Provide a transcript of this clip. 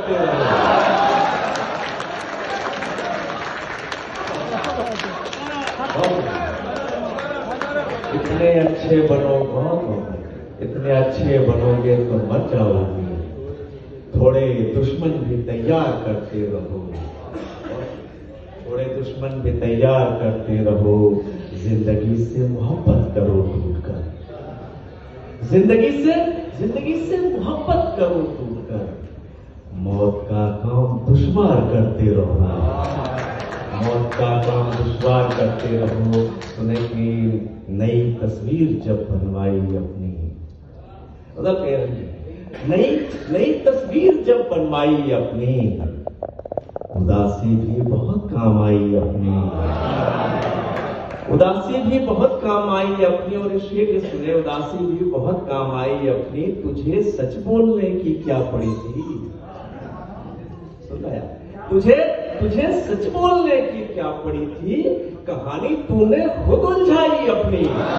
करते रहो। इतने अच्छे बनो बहुत, इतने अच्छे बनोगे तो मर जाओगे। थोड़े दुश्मन भी तैयार करते रहो, थोड़े दुश्मन भी तैयार करते रहो। जिंदगी से मोहब्बत करो टूटकर, जिंदगी से मोहब्बत करो टूटकर। मौत का काम दुश्वार करते रहो, मौत का काम दुश्वार करते रहो। सुने की नई तस्वीर जब बनवाई अपनी, मतलब कह रही नई तस्वीर जब बनवाई अपनी, उदासी भी बहुत काम आई अपनी, उदासी भी बहुत काम आई अपनी। और इस शेर के सुने, उदासी भी बहुत काम आई अपनी, तुझे सच बोलने की क्या पड़ी थी। सुन रहा है? तुझे सच बोलने की क्या पड़ी थी, कहानी तूने खुद उलझाई अपनी।